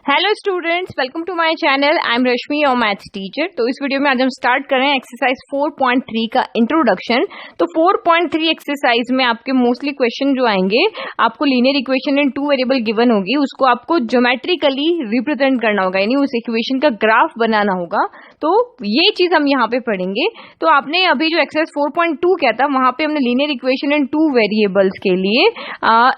Hello students, welcome to my channel. I am Rashmi, your maths teacher. तो इस video में आज हम स्टार्ट कर रहे हैं एक्सरसाइज 4.3 का इंट्रोडक्शन। तो 4.3 एक्सरसाइज में आपके मोस्टली क्वेश्चन जो आएंगे, आपको linear equation in 2 variable given होगी, उसको आपको ज्योमेट्रिकली रिप्रेजेंट करना होगा, यानी उस इक्वेशन का ग्राफ बनाना होगा। तो ये चीज हम यहाँ पे पढ़ेंगे। तो आपने अभी जो एक्सरसाइज 4.2 किया था, वहां पे हमने लीनियर इक्वेशन इन 2 वेरिएबल्स के लिए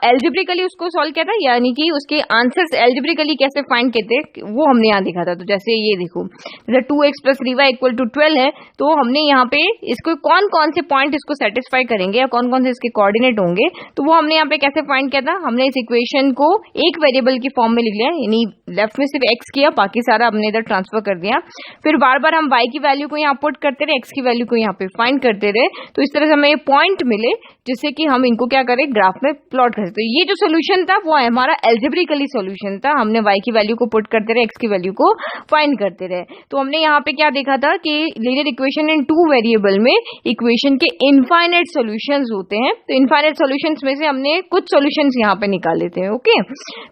एल्जेब्रिकली उसको सॉल्व किया था, यानी कि उसके आंसर्स एल्जेब्रिकली कैसे फाइंड कहते हैं वो हमने यहाँ देखा था। तो जैसे ये देखो, जैसे 2x + 3y = 12 है, तो हमने यहाँ पे इसको कौन कौन से पॉइंट इसको सेटिस्फाई करेंगे या कौन कौन से इसके कोऑर्डिनेट होंगे, तो वो हमने यहाँ पे कैसे फाइंड किया था। हमने इस इक्वेशन को एक वेरिएबल की फॉर्म में लिख लिया, यानी लेफ्ट में सिर्फ x किया, बाकी सारा हमने इधर ट्रांसफर कर दिया। फिर बार बार हम y की वैल्यू को यहाँ पुट करते रहे, x की वैल्यू को यहाँ पे फाइंड करते रहे। तो इस तरह से हमें पॉइंट मिले जिससे कि हम इनको क्या करें, ग्राफ में प्लॉट कर सकते। ये जो सोल्यूशन था वो हमारा एल्जेब्रिकली सोल्यूशन था। हमने y की वैल्यू को पुट करते रहे, x की वैल्यू को फाइंड करते रहे। तो हमने यहाँ पे क्या देखा था कि लीनियर इक्वेशन इन 2 वेरिएबल में इक्वेशन के इनफाइनाइट सॉल्यूशंस होते हैं। तो इनफाइनाइट सॉल्यूशंस में से हमने कुछ सॉल्यूशंस यहाँ पे निकाले थे। ओके,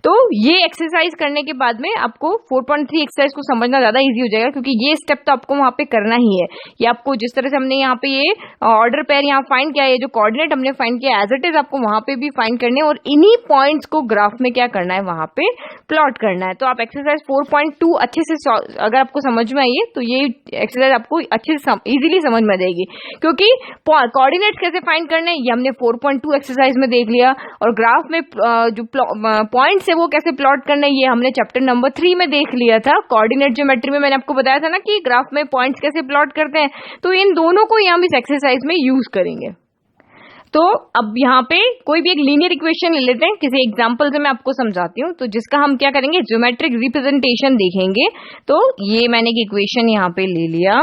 तो ये एक्सरसाइज करने के बाद में आपको 4.3 एक्सरसाइज को समझना ज्यादा इजी हो जाएगा, क्योंकि ये स्टेप तो आपको वहां पे करना ही है। ये आपको जिस तरह से हमने यहाँ पे ये ऑर्डर पेयर यहाँ फाइंड किया, ये जो कोऑर्डिनेट हमने फाइंड किया एज इट इज आपको वहां पे भी फाइंड करने, और इन्हीं पॉइंट्स को ग्राफ में क्या करना है, वहां पे प्लॉट करना है। तो आप एक्सरसाइज 4.2 अच्छे से अगर आपको समझ में आई है तो ये एक्सरसाइज आपको अच्छे से इजीली समझ में आ जाएगी, क्योंकि कोऑर्डिनेट्स कैसे फाइंड करने ये हमने 4.2 एक्सरसाइज में देख लिया, और ग्राफ में जो पॉइंट्स है वो कैसे प्लॉट करना है ये हमने चैप्टर नंबर 3 में देख लिया था। कोऑर्डिनेट ज्योमेट्री में मैंने आपको बताया था ना कि ग्राफ में पॉइंट्स कैसे प्लॉट करते हैं। तो इन दोनों को हम इस एक्सरसाइज में यूज करेंगे। तो अब यहाँ पे कोई भी एक लीनियर इक्वेशन ले लेते हैं, किसी एग्जांपल से मैं आपको समझाती हूँ। तो जिसका हम क्या करेंगे, ज्योमेट्रिक रिप्रेजेंटेशन देखेंगे। तो ये मैंने एक इक्वेशन यहाँ पे ले लिया,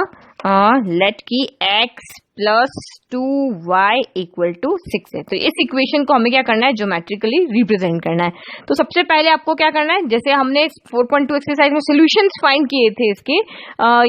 लेट की x + 2y = 6 है। तो इस इक्वेशन को हमें क्या करना है, ज्योमेट्रिकली रिप्रेजेंट करना है। तो सबसे पहले आपको क्या करना है, जैसे हमने 4.2 एक्सरसाइज में सॉल्यूशंस फाइंड किए थे इसके,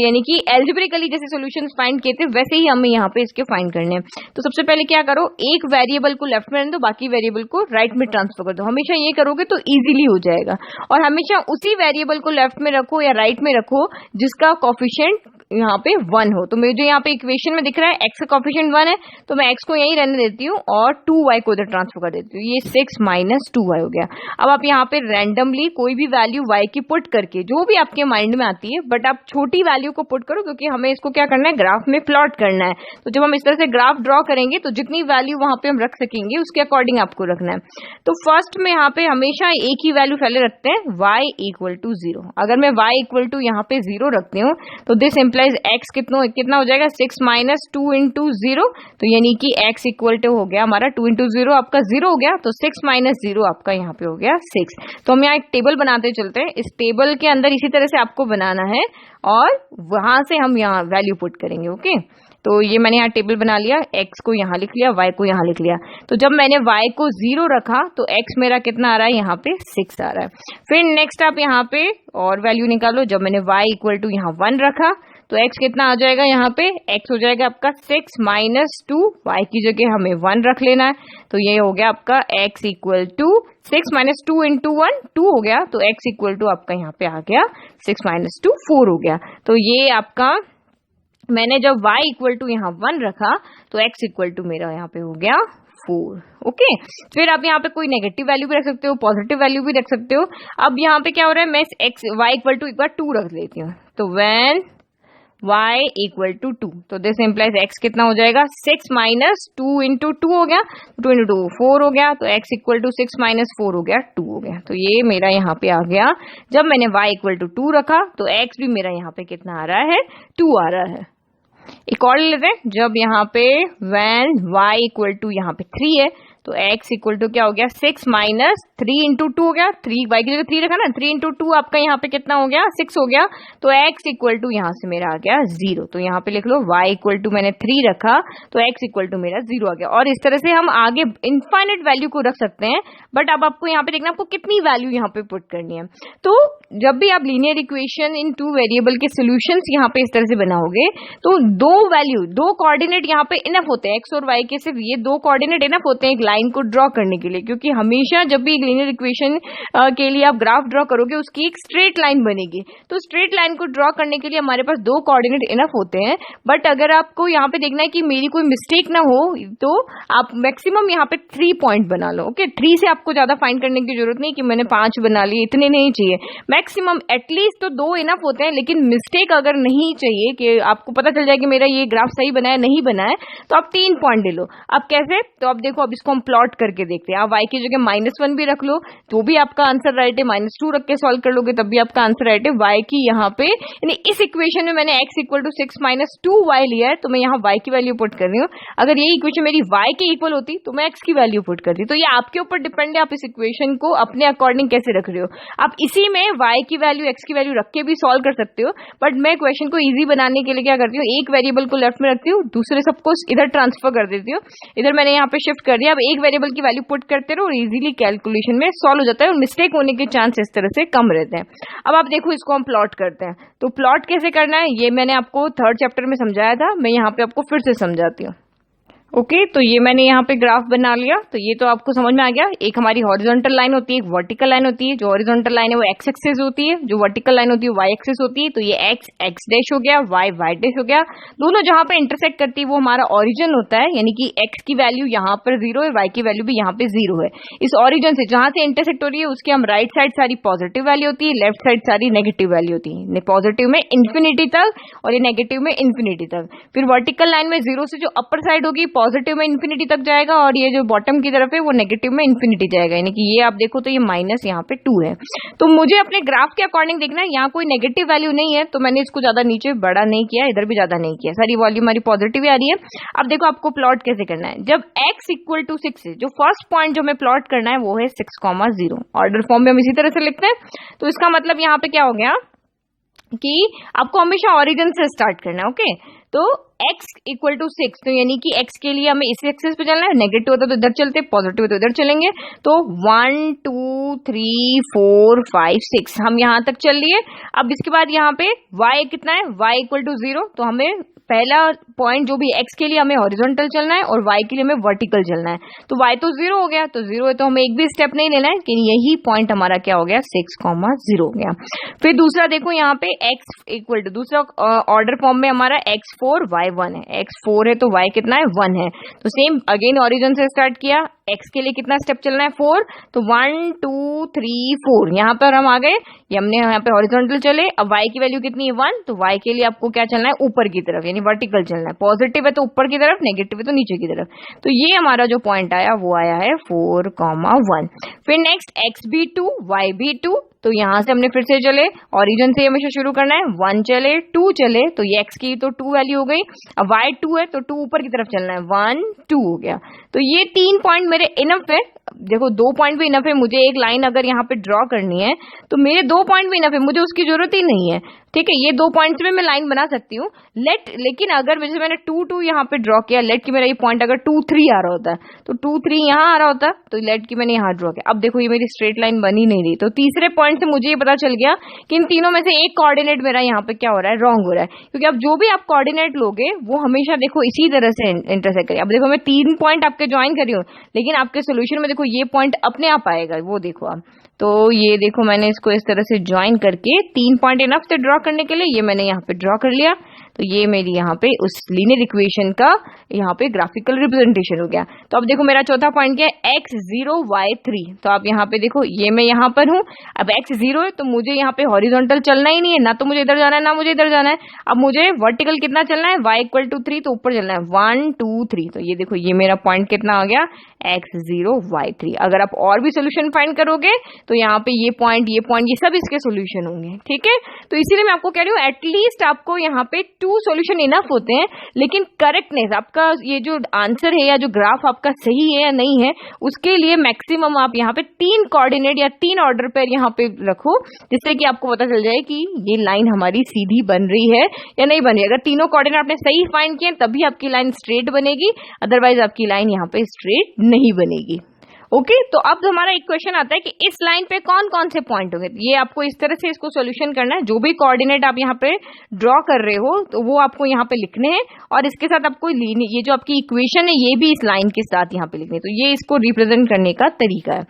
यानी कि एल्जेब्रिकली जैसे सॉल्यूशंस फाइंड किए थे वैसे ही हमें यहाँ पे इसके फाइंड करने हैं। तो सबसे पहले क्या करो, एक वेरिएबल को लेफ्ट में रख दो, बाकी वेरिएबल को राइट में ट्रांसफर कर दो। हमेशा ये करोगे तो इजीली हो जाएगा। और हमेशा उसी वेरिएबल को लेफ्ट में रखो या राइट में रखो जिसका कोफिशिएंट यहाँ पे 1 हो। तो मुझे यहाँ पे इक्वेशन में दिख रहा है x का कोफिशिएंट 1 है, तो मैं x को यहीं रहने देती हूँ और 2y को इधर ट्रांसफर कर देती हूँ। ये 6 - 2y हो गया। अब आप यहाँ पे रैंडमली कोई भी वैल्यू y की पुट करके, जो भी आपके माइंड में आती है, बट आप छोटी वैल्यू को पुट करो, क्योंकि हमें इसको क्या करना है, ग्राफ में प्लॉट करना है। तो जब हम इस तरह से ग्राफ ड्रॉ करेंगे तो जितनी वैल्यू वहां पे हम रख सकेंगे उसके अकॉर्डिंग आपको रखना है। तो फर्स्ट में यहाँ पे हमेशा एक ही वैल्यू पहले रखते हैं, y = 0। अगर मैं y = यहाँ पे 0 रखती हूँ तो दिस इंप्लाइज x कितना हो जाएगा, 6 - 2 × 0। तो यानी कि x = हो गया हमारा 2 × 0 आपका 0 हो गया, तो 6 - 0 आपका यहाँ पे हो गया 6। तो हम यहाँ एक टेबल बनाते चलते हैं। इस टेबल के अंदर इसी तरह से आपको बनाना है और वहां से हम यहाँ वैल्यू पुट करेंगे। ओके, तो ये मैंने यहाँ टेबल बना लिया, x को यहाँ लिख लिया, y को यहाँ लिख लिया। तो जब मैंने y को 0 रखा तो x मेरा कितना आ रहा है, यहाँ पे 6 आ रहा है। फिर नेक्स्ट आप यहाँ पे और वैल्यू निकालो। जब मैंने y = यहाँ 1 रखा तो x कितना आ जाएगा, यहाँ पे x हो जाएगा आपका 6 - 2, y की जगह हमें 1 रख लेना है। तो ये हो गया आपका x = 6 - 2 × 1 2 हो गया। तो x = आपका यहाँ पे आ गया 6 - 2 4 हो गया। तो ये आपका मैंने जब y = यहाँ 1 रखा तो x = मेरा यहाँ पे हो गया 4। ओके, फिर आप यहाँ पे कोई नेगेटिव वैल्यू भी रख सकते हो, पॉजिटिव वैल्यू भी रख सकते हो। अब यहाँ पे क्या हो रहा है, मैं y = एक बार 2 रख लेती हूँ। तो व्हेन y = 2, तो दिस इंप्लाइज x कितना हो जाएगा, 6 - 2 × 2 हो गया, 2 × 2 4 हो गया। तो x = 6 - 4 हो गया 2 हो गया। तो ये मेरा यहाँ पे आ गया। जब मैंने y = 2 रखा तो x भी मेरा यहाँ पे कितना आ रहा है, 2 आ रहा है। एक और लेते हैं, जब यहाँ पे when y = यहाँ पे 3 है तो x = क्या हो गया, 6 - 3 × 2 हो गया। 3 y की जगह 3 रखा ना, 3 × 2 आपका यहाँ पे कितना हो गया, 6 हो गया। तो x = यहाँ से मेरा आ गया 0। तो यहाँ पे लिख लो y = मैंने 3 रखा तो x = मेरा 0 आ गया। और इस तरह से हम आगे इनफाइनाइट वैल्यू को रख सकते हैं, बट अब आपको यहाँ पे देखना आपको कितनी वैल्यू यहाँ पे पुट करनी है। तो जब भी आप लीनियर इक्वेशन इन 2 वेरिएबल के सॉल्यूशंस यहाँ पे इस तरह से बनाओगे तो 2 वैल्यू 2 कोऑर्डिनेट यहाँ पे इनफ होते हैं, x और y के सिर्फ ये 2 कोऑर्डिनेट इनफ होते हैं एक लाइन को ड्रॉ करने के लिए, क्योंकि हमेशा जब भी लीनियर इक्वेशन के लिए आप ग्राफ ड्रॉ करोगे उसकी एक स्ट्रेट लाइन बनेगी। तो स्ट्रेट लाइन को ड्रॉ करने के लिए हमारे पास 2 कोऑर्डिनेट इनफ होते हैं। बट अगर आपको यहाँ पे देखना है कि मेरी कोई मिस्टेक ना हो तो आप मैक्सिमम यहाँ पे 3 पॉइंट बना लो। ओके, 3 से आपको ज्यादा फाइंड करने की जरूरत नहीं कि मैंने 5 बना लिए, इतने नहीं चाहिए। मैक्सिमम एटलीस्ट तो 2 इनफ होते हैं, लेकिन मिस्टेक अगर नहीं चाहिए कि आपको पता चल जाए कि मेरा ये ग्राफ सही बना है नहीं बना है, तो आप 3 पॉइंट ले लो। अब कैसे, तो अब देखो, अब इसको हम प्लॉट करके देखते हैं। आप y की जगह -1 भी रख लो तो भी आपका आंसर राइट है, -2 रख के सॉल्व कर लोगे तब भी आपका आंसर राइट है। y की यहाँ पे यानी इस इक्वेशन में मैंने x = 6 - 2y लिया है, तो मैं यहाँ y की वैल्यू पुट कर रही हूँ। अगर ये इक्वेशन मेरी y के इक्वल होती तो मैं x की वैल्यू पुट करती। तो ये आपके ऊपर डिपेंड है, आप इस इक्वेशन को अपने अकॉर्डिंग कैसे रख रहे हो। आप इसी में y की वैल्यू x की वैल्यू रख के भी सॉल्व कर सकते हो, बट मैं क्वेश्चन को इजी बनाने के लिए क्या करती हूँ, एक वेरिएबल को लेफ्ट में रखती हूँ, दूसरे सबको इधर ट्रांसफर कर देती हूँ। इधर मैंने यहाँ पे शिफ्ट कर दिया। अब एक वेरिएबल की वैल्यू पुट करते रहो और इजीली कैलकुलेशन में सॉल्व हो जाता है और मिस्टेक होने के चांस इस तरह से कम रहते हैं। अब आप देखो, इसको हम प्लॉट करते हैं। तो प्लॉट कैसे करना है ये मैंने आपको 3rd चैप्टर में समझाया था, मैं यहाँ पे आपको फिर से समझाती हूँ। ओके, तो ये मैंने यहाँ पे ग्राफ बना लिया। तो ये तो आपको समझ में आ गया। एक हमारी हॉरिजॉन्टल लाइन होती है, एक वर्टिकल लाइन होती है। जो हॉरिजॉन्टल लाइन है वो x एक्सिस होती है, जो वर्टिकल लाइन होती है y एक्सिस होती है। तो ये x डैश हो गया, y डैश हो गया। दोनों जहां पे इंटरसेक्ट करती है वो हमारा ऑरिजिन होता है, यानी कि x की वैल्यू यहाँ पर 0 है, y की वैल्यू भी यहाँ पे 0 है। इस ऑरिजिन से जहां से इंटरसेक्ट हो रही है उसकी हम राइट साइड सारी पॉजिटिव वैल्यू होती है, लेफ्ट साइड सारी नेगेटिव वैल्यू होती है। पॉजिटिव में इन्फिनिटी तक और ये नेगेटिव में इन्फिनिटी तक। फिर वर्टिकल लाइन में 0 से जो अपर साइड होगी पॉजिटिव में इन्फिनिटी तक जाएगा और ये जो बॉटम की तरफ है वो नेगेटिव में इन्फिनिटी जाएगा। यानी कि ये आप देखो तो ये माइनस यहाँ पे 2 है। तो मुझे अपने ग्राफ के अकॉर्डिंग देखना है, यहाँ कोई नेगेटिव वैल्यू नहीं है तो मैंने इसको ज्यादा नीचे बड़ा नहीं किया, इधर भी ज्यादा नहीं किया, सारी वॉल्यूम हमारी पॉजिटिव ही आ रही है। अब देखो आपको प्लॉट कैसे करना है। जब x = 6 है, जो फर्स्ट पॉइंट जो हमें प्लॉट करना है वो है 6,0। ऑर्डर फॉर्म में हम इसी तरह से लिखते हैं। तो इसका मतलब यहाँ पे क्या हो गया कि आपको हमेशा ओरिजिन से स्टार्ट करना है। ओके, तो x = 6, तो यानी कि x के लिए हमें इस एक्सिस पे चलना है। नेगेटिव होता तो इधर चलते, पॉजिटिव होता तो इधर चलेंगे। तो 1 2 3 4 5 6 हम यहां तक चल लिए। अब इसके बाद यहाँ पे y कितना है, y = 0, तो हमें पहला पॉइंट जो भी x के लिए हमें हॉरिजॉन्टल चलना है और y के लिए हमें वर्टिकल चलना है। तो y तो 0 हो गया, तो 0 है तो हमें एक भी स्टेप नहीं लेना है कि यही पॉइंट हमारा क्या हो गया, 6,0 हो गया। फिर दूसरा देखो यहाँ पे x दूसरा ऑर्डर फॉर्म में हमारा x4 y1 है। x4 है तो y कितना है, 1 है। तो सेम अगेन ओरिजिन से स्टार्ट किया। x के लिए कितना स्टेप चलना है, 4, तो 1 2 3 4 यहाँ पर हम आ गए। ये हमने यहाँ पे हॉरिजॉन्टल चले। अब y की वैल्यू कितनी है, 1, तो y के लिए आपको क्या चलना है, ऊपर की तरफ, यानी वर्टिकल चलना है। पॉजिटिव है तो ऊपर की तरफ, नेगेटिव है तो नीचे की तरफ। तो ये हमारा जो पॉइंट आया वो आया है 4,1। फिर नेक्स्ट x भी 2 y भी 2, तो यहां से हमने फिर से चले, ओरिजिन से हमेशा शुरू करना है। 1 चले, 2 चले, तो ये x की तो 2 वैल्यू हो गई। अब y 2 है तो 2 ऊपर की तरफ चलना है, 1 2 हो गया। तो ये 3 पॉइंट मेरे इनफ है। देखो 2 पॉइंट भी इनफ है, मुझे एक लाइन अगर यहाँ पे ड्रॉ करनी है तो मेरे 2 पॉइंट भी इनफ है, मुझे उसकी जरूरत ही नहीं है। ठीक है, ये 2 पॉइंट्स में मैं लाइन बना सकती हूँ। लेकिन अगर जैसे मैंने 2 2 यहाँ पे ड्रॉ किया, लेट की मेरा ये पॉइंट अगर 2 3 आ रहा होता है तो 2 3 यहाँ आ रहा होता, तो लेट की मैंने यहाँ ड्रॉ किया। अब देखो ये मेरी स्ट्रेट लाइन बनी नहीं रही। तो तीसरे पॉइंट से मुझे ये पता चल गया कि इन तीनों में से एक कोऑर्डिनेट मेरा यहाँ पे क्या हो रहा है, रॉन्ग हो रहा है। क्योंकि अब जो भी आप कोऑर्डिनेट लोगे वो हमेशा देखो इसी तरह से इंटरसेक्ट करें। अब देखो मैं 3 पॉइंट आपके ज्वाइन कर रही हूँ, लेकिन आपके सोल्यूशन में देखो ये पॉइंट अपने आप आएगा, वो देखो आप। तो ये देखो मैंने इसको इस तरह से ज्वाइन करके 3 पॉइंट इनफ थे ड्रॉ करने के लिए, ये मैंने यहाँ पे ड्रॉ कर लिया। तो ये मेरी यहाँ पे उस लीनियर इक्वेशन का यहाँ पे ग्राफिकल रिप्रेजेंटेशन हो गया। तो अब देखो मेरा चौथा पॉइंट क्या है, x0 y3। तो आप यहाँ पे देखो ये मैं यहाँ पर हूँ। अब x0 है तो मुझे यहाँ पे हॉरिजॉन्टल चलना ही नहीं है, ना तो मुझे इधर जाना है ना मुझे इधर जाना है। अब मुझे वर्टिकल कितना चलना है, y = 3, तो ऊपर चलना है 1 2 3। तो ये देखो ये मेरा पॉइंट कितना आ गया, x0 y3। अगर आप और भी सोल्यूशन फाइंड करोगे तो यहाँ पे ये पॉइंट ये सब इसके सोल्यूशन होंगे। ठीक है, तो इसीलिए मैं आपको कह रही हूँ एटलीस्ट आपको यहाँ पे 2 सोल्यूशन इनफ होते हैं, लेकिन करेक्टनेस आपका ये जो आंसर है या जो ग्राफ आपका सही है या नहीं है उसके लिए मैक्सिमम आप यहाँ पे 3 कोऑर्डिनेट या 3 ऑर्डर पर यहाँ पे रखो, जिससे कि आपको पता चल जाए कि ये लाइन हमारी सीधी बन रही है या नहीं बन रही। अगर तीनों कोऑर्डिनेट आपने सही फाइंड किए तभी आपकी लाइन स्ट्रेट बनेगी, अदरवाइज आपकी लाइन यहाँ पे स्ट्रेट नहीं बनेगी। ओके तो अब हमारा एक क्वेश्चन आता है कि इस लाइन पे कौन कौन से पॉइंट होंगे। ये आपको इस तरह से इसको सॉल्यूशन करना है, जो भी कोऑर्डिनेट आप यहाँ पे ड्रॉ कर रहे हो तो वो आपको यहाँ पे लिखने हैं, और इसके साथ आपको ये जो आपकी इक्वेशन है ये भी इस लाइन के साथ यहाँ पे लिखनी है। तो ये इसको रिप्रेजेंट करने का तरीका है।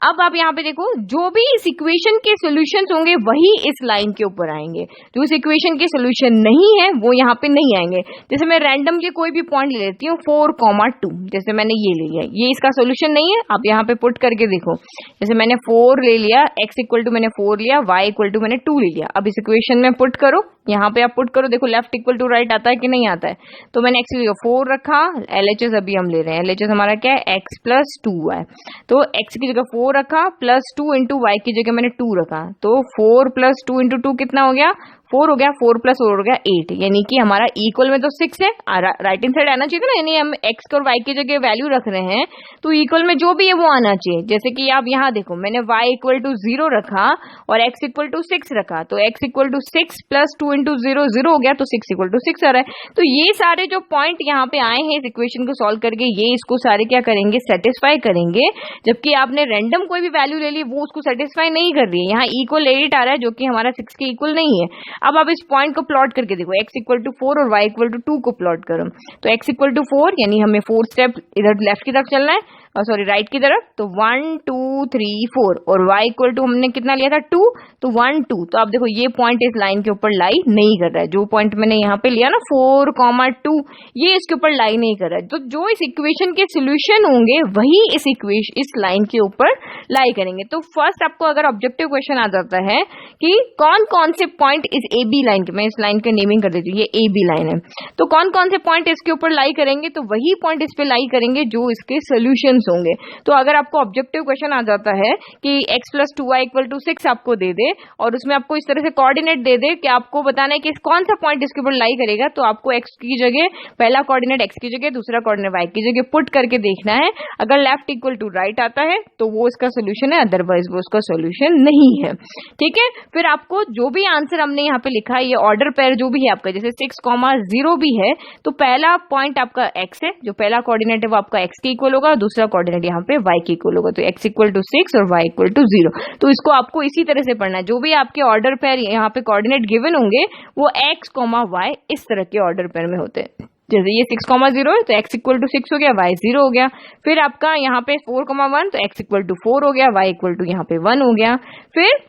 अब आप यहाँ पे देखो, जो भी इस इक्वेशन के सोल्यूशन होंगे वही इस लाइन के ऊपर आएंगे, जो इस इक्वेशन के सोल्यूशन नहीं है वो यहाँ पे नहीं आएंगे। जैसे मैं रैंडम के कोई भी पॉइंट ले लेती हूँ 4,2, जैसे मैंने ये ले लिया, ये इसका सोल्यूशन नहीं है। आप यहाँ पे पुट करके देखो, जैसे मैंने 4 ले लिया, x इक्वल टू मैंने 4 लिया, y इक्वल टू मैंने 2 ले लिया। अब इस इक्वेशन में पुट करो, यहाँ पे आप पुट करो, देखो लेफ्ट इक्वल टू राइट आता है कि नहीं आता है। तो मैंने x 4 रखा, LHS अभी हम ले रहे हैं, LHS हमारा क्या है x प्लस 2 है। तो x की जगह 4 रखा, प्लस 2 इंटू वाई की जगह मैंने 2 रखा। तो 4 प्लस 2 इंटू 2 कितना हो गया, 4 हो गया, 4 प्लस 4 हो गया 8, यानी कि हमारा इक्वल में तो 6 है, राइट हैंड साइड आना चाहिए था ना, यानी हम x और y की जगह वैल्यू रख रहे हैं तो इक्वल में जो भी है वो आना चाहिए। जैसे कि आप यहाँ देखो, मैंने y इक्वल टू 0 रखा और x इक्वल टू 6 रखा, तो x equal to 6 plus 2 into 0 0 हो गया, तो 6 इक्वल टू 6 आ रहा है। तो ये सारे जो पॉइंट यहाँ पे आए हैं इस इक्वेशन को सॉल्व करके, ये इसको सारे क्या करेंगे, सेटिस्फाई करेंगे। जबकि आपने रैंडम कोई भी वैल्यू ले ली वो उसको सेटिस्फाई नहीं कर रही है। यहाँ इक्वल 8 आ रहा है जो कि हमारा 6 के इक्वल नहीं है। अब आप इस पॉइंट को प्लॉट करके देखो, x इक्वल टू 4 और y इक्वल टू 2 को प्लॉट करो। तो x इक्वल टू 4 यानी हमें 4 स्टेप इधर लेफ्ट की तरफ चलना है, सॉरी राइट की तरफ। तो 1 2 3 4 और y इक्वल टू हमने कितना लिया था 2, तो 1 2। तो आप देखो ये पॉइंट इस लाइन के ऊपर लाई नहीं कर रहा है। जो पॉइंट मैंने यहाँ पे लिया ना 4,2, ये इसके ऊपर लाई नहीं कर रहा है। तो जो इस इक्वेशन के सोल्यूशन होंगे वही इस लाइन के ऊपर लाई करेंगे। तो फर्स्ट आपको अगर ऑब्जेक्टिव क्वेश्चन आ जाता है कि कौन कौन से पॉइंट इस ए बी लाइन के, मैं इस लाइन के नेमिंग कर देती हूँ, ये ए बी लाइन है, तो कौन कौन से पॉइंट इसके ऊपर लाई करेंगे, तो वही पॉइंट इस पे लाई करेंगे जो इसके सोल्यूशंस होंगे। तो अगर आपको ऑब्जेक्टिव क्वेश्चन आ जाता है कि x plus 2y equal to 6 आपको दे दे और उसमें आपको इस तरह से कोऑर्डिनेट दे दे कि आपको बताना है कि कौन सा पॉइंट इसके ऊपर लाई करेगा, तो आपको x की जगह पहला कोऑर्डिनेट x की जगह, दूसरा कोऑर्डिनेट y की जगह पुट करके देखना है। अगर लेफ्ट इक्वल टू राइट आता है तो वो इसका सोल्यूशन है, अदरवाइज वो उसका सोल्यूशन नहीं है। ठीक है, फिर आपको जो भी आंसर हमने यहाँ पे लिखा है, ये ऑर्डर पेयर जो भी है आपका, जैसे 6,0 भी है, तो पहला पॉइंट आपका x है, जो पहला कोऑर्डिनेट है वो आपका x के इक्वल होगा, दूसरा कोऑर्डिनेट यहाँ पे y के इक्वल होगा। तो x इक्वल टू 6 और y इक्वल टू 0। तो इसको आपको इसी तरह से पढ़ना है। जो भी आपके ऑर्डर पेयर यहाँ पे कोऑर्डिनेट गिवन होंगे वो x, y इस तरह के ऑर्डर पेयर में होते हैं। जैसे ये 6,0 है तो x इक्वल टू 6 हो गया, y 0 हो गया। फिर आपका यहाँ पे 4,1 तो x इक्वल टू 4 हो गया, y इक्वल टू यहाँ पे 1 हो गया। फिर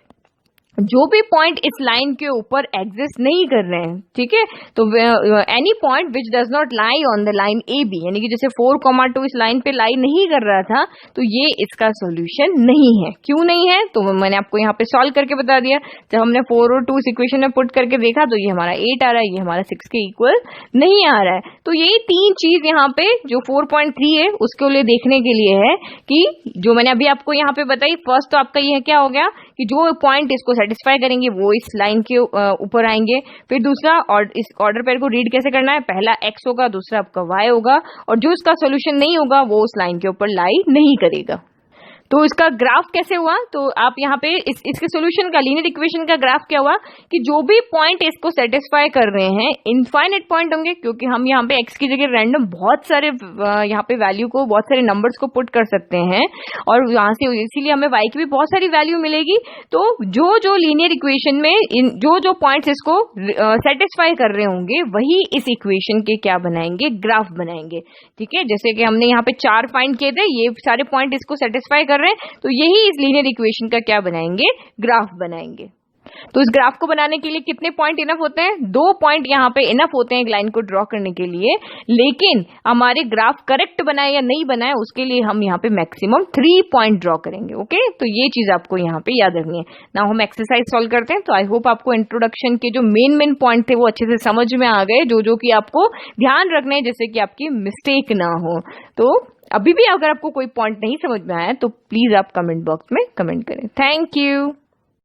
जो भी पॉइंट इस लाइन के ऊपर एग्जिस्ट नहीं कर रहे हैं, ठीक है, तो any point which does not lie on the line A B, यानी कि जैसे 4,2 इस लाइन पे लाई नहीं कर रहा था, तो ये इसका सॉल्यूशन नहीं है। क्यों नहीं है, तो मैंने आपको यहाँ पे सॉल्व करके बता दिया। जब हमने 4 और 2 इस इक्वेशन में पुट करके देखा तो ये हमारा 8 आ रहा है, ये हमारा 6 के इक्वल नहीं आ रहा है। तो यही 3 चीज यहाँ पे जो 4.3 है उसके लिए देखने के लिए है कि जो मैंने अभी आपको यहाँ पे बताई। फर्स्ट तो आपका ये क्या हो गया कि जो पॉइंट इसको सेटिस्फाई करेंगे वो इस लाइन के ऊपर आएंगे। फिर दूसरा, और इस ऑर्डर पेयर को रीड कैसे करना है, पहला x होगा, दूसरा आपका y होगा, और जो इसका सोल्यूशन नहीं होगा वो उस लाइन के ऊपर लाई नहीं करेगा। तो इसका ग्राफ कैसे हुआ, तो आप यहाँ पे इसके सॉल्यूशन का, लीनियर इक्वेशन का ग्राफ क्या हुआ कि जो भी पॉइंट इसको सेटिस्फाई कर रहे हैं इनफाइनाइट पॉइंट होंगे, क्योंकि हम यहाँ पे x की जगह रैंडम बहुत सारे यहाँ पे वैल्यू को, बहुत सारे नंबर्स को पुट कर सकते हैं, और यहाँ से इसीलिए हमें y की भी बहुत सारी वैल्यू मिलेगी। तो जो लीनियर इक्वेशन में जो पॉइंट्स इसको सेटिस्फाई कर रहे होंगे वही इस इक्वेशन के क्या बनाएंगे, ग्राफ बनाएंगे। ठीक है, जैसे कि हमने यहाँ पे 4 फाइंड किए थे, ये सारे पॉइंट इसको सेटिस्फाई कर रहे हैं, तो यही इस लीनियर इक्वेशन का क्या बनाएंगे, ग्राफ बनाएंगे। तो इस ग्राफ को बनाने के लिए कितने पॉइंट इनफ होते हैं, 2 पॉइंट यहाँ पे इनफ होते हैं एक लाइन को ड्रॉ करने के लिए। लेकिन हमारे ग्राफ करेक्ट बनाए या नहीं बनाए उसके लिए हम यहाँ पे मैक्सिमम 3 पॉइंट ड्रॉ करेंगे। ओके, तो ये चीज आपको यहाँ पे याद रखनी है ना। हम एक्सरसाइज सॉल्व करते हैं। तो आई होप आपको इंट्रोडक्शन के जो मेन पॉइंट थे वो अच्छे से समझ में आ गए, जो कि आपको ध्यान रखने हैं जिससे कि आपकी मिस्टेक ना हो। तो अभी भी अगर आपको कोई पॉइंट नहीं समझ में आया तो प्लीज आप कमेंट बॉक्स में कमेंट करें। Thank you.